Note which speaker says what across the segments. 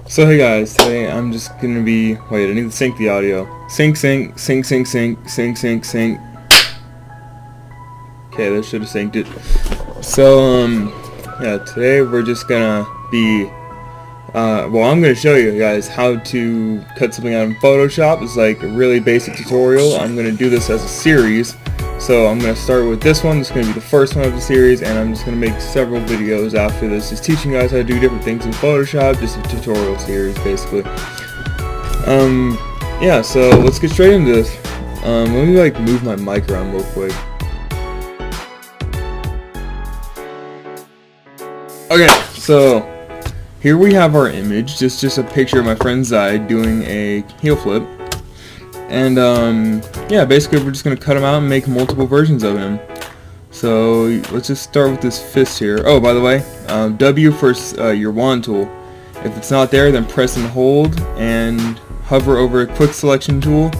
Speaker 1: So hey guys, today I'm just gonna be, wait, I need to sync the audio. Sync. Okay, that should have synced it. So, yeah, today we're just gonna be, well, I'm gonna show you guys how to cut something out in Photoshop. It's like a really basic tutorial. I'm gonna do this as a series. So I'm going to start with this one. It's going to be the first one of the series, and I'm just going to make several videos after this, just teaching you guys how to do different things in Photoshop, just a tutorial series basically. Yeah, so let's get straight into this. Let me like move my mic around real quick. Okay, so here we have our image. Just a picture of my friend Zai doing a heel flip. And yeah, basically we're just gonna cut him out and make multiple versions of him. So let's just start with this fist here. Oh, by the way, W for your wand tool. If it's not there, then press and hold and hover over a quick selection tool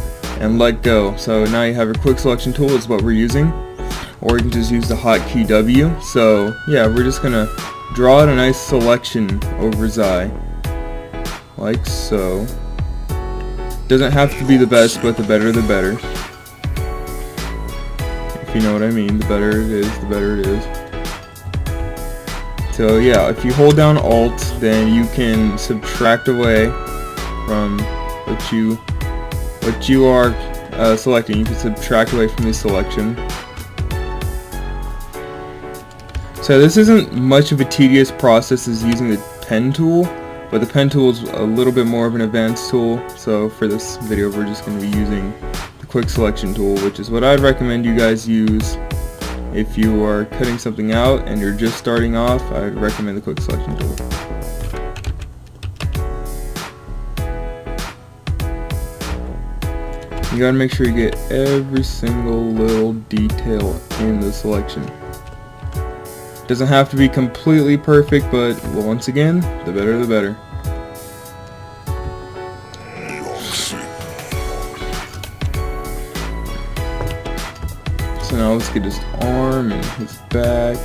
Speaker 1: and let go. So now you have your quick selection tool is what we're using, or you can just use the hotkey W. So yeah, we're just gonna draw out a nice selection over Zai, like so. Doesn't have to be the best, but the better the better. If you know what I mean, the better it is, the better it is. So yeah, if you hold down Alt, then you can subtract away from what you are selecting. You can subtract away from the selection. So this isn't much of a tedious process as using the pen tool. But the pen tool is a little bit more of an advanced tool, so for this video we're just going to be using the quick selection tool, which is what I'd recommend you guys use if you are cutting something out and you're just starting off. I'd recommend the quick selection tool. You gotta make sure you get every single little detail in the selection. Doesn't have to be completely perfect, but well, once again, the better the better. So now let's get his arm and his back.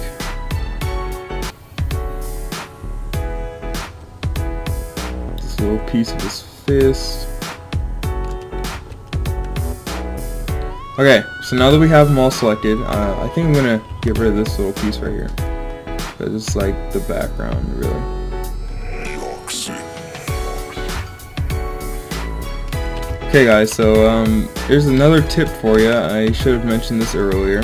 Speaker 1: This little piece of his fist. Okay, so now that we have them all selected, I think I'm gonna get rid of this little piece right here. Because it's like the background, really. Okay guys, so here's another tip for you. I should have mentioned this earlier.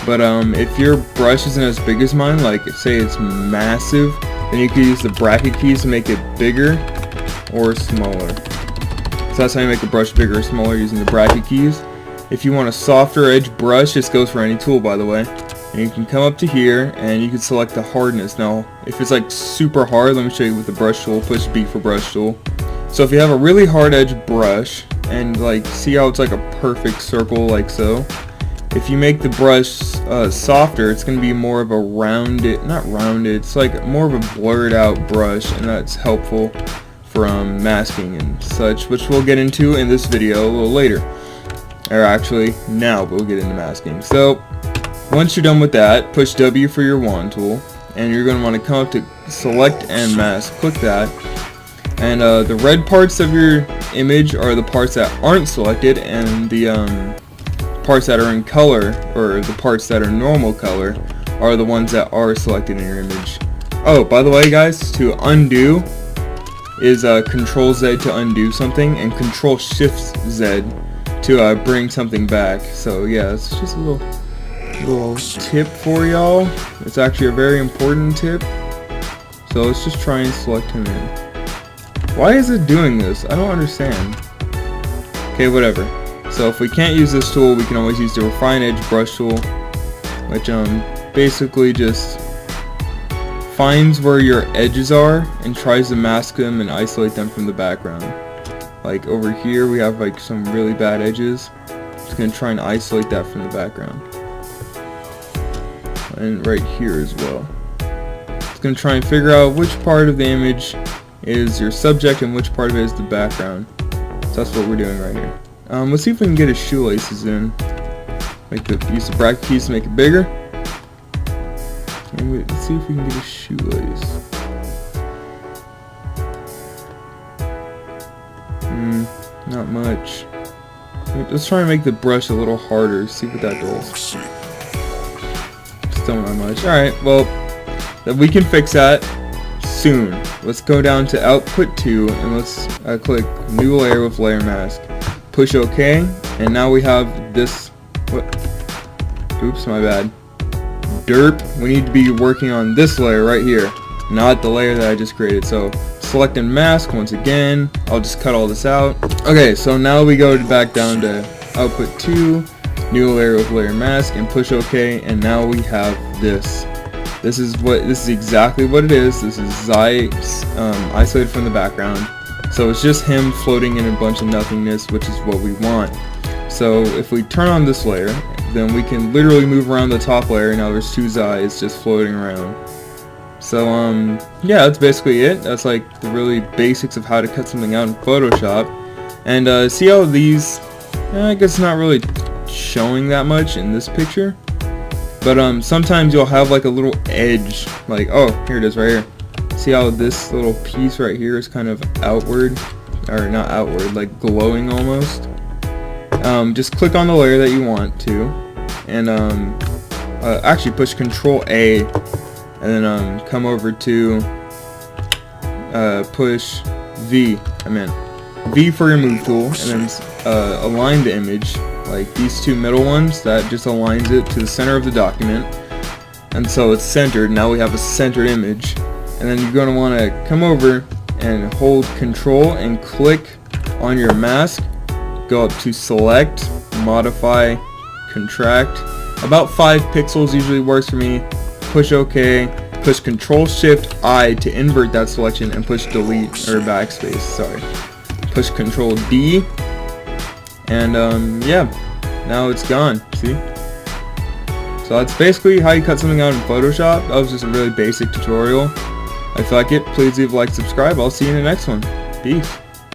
Speaker 1: But if your brush isn't as big as mine, like say it's massive, then you can use the bracket keys to make it bigger or smaller. So that's how you make a brush bigger or smaller, using the bracket keys. If you want a softer edge brush, this goes for any tool by the way. And you can come up to here and you can select the hardness. Now, if it's like super hard, let me show you with the brush tool. Push B for brush tool. So if you have a really hard edge brush and like see how it's like a perfect circle like so. If you make the brush softer, it's going to be more of a rounded, not rounded, it's like more of a blurred out brush, and that's helpful from masking and such, which we'll get into in this video a little later. Or actually, now we'll get into masking. So once you're done with that, push W for your wand tool, and you're going to want to come up to select and mask. Click that, and the red parts of your image are the parts that aren't selected, and the parts that are in color, or the parts that are normal color, are the ones that are selected in your image. Oh, by the way guys, to undo is Control Z to undo something, and Control Shift Z to bring something back. So yeah, it's just a little tip for y'all. It's actually a very important tip. So let's just try and select him in. Why is it doing this? I don't understand. Okay, whatever. So if we can't use this tool, we can always use the Refine Edge brush tool, which basically just finds where your edges are and tries to mask them and isolate them from the background. Like over here we have like some really bad edges. It's going to try and isolate that from the background. And right here as well. It's going to try and figure out which part of the image is your subject and which part of it is the background. So that's what we're doing right here. Let's see if we can get his shoelaces in. Use the bracket keys to make it bigger. And let's see if we can get his shoelace. Not much. Let's try and make the brush a little harder, see what that does. Still not much. Alright, well, we can fix that soon. Let's go down to output 2 and let's click new layer with layer mask. Push OK, and now we have this. What? Oops, my bad. Derp. We need to be working on this layer right here, not the layer that I just created. So select and mask once again. I'll just cut all this out. Okay, so now we go back down to output 2, new layer with layer mask, and push OK, and now we have this. This is exactly what it is. This is Zai isolated from the background. So it's just him floating in a bunch of nothingness, which is what we want. So if we turn on this layer, then we can literally move around the top layer. Now there's 2 Zais just floating around. So yeah, that's basically it. That's like the really basics of how to cut something out in Photoshop. And see how these, I guess not really showing that much in this picture, but sometimes you'll have like a little edge, like, oh, here it is right here. See how this little piece right here is kind of outward, or not outward, like glowing almost. Just click on the layer that you want to, and actually push Control A, and then come over to push V. V for your move tool, and then align the image, like these 2 middle ones. That just aligns it to the center of the document, and so it's centered. Now we have a centered image. And then you're going to want to come over and hold Control and click on your mask. Go up to Select, Modify, Contract. About 5 pixels usually works for me. Push OK. Push Control Shift I to invert that selection, and push Delete or Backspace. Sorry. Push Control D. And yeah, now it's gone. See? So that's basically how you cut something out in Photoshop. That was just a really basic tutorial. If you like it, please leave a like, subscribe. I'll see you in the next one. Peace.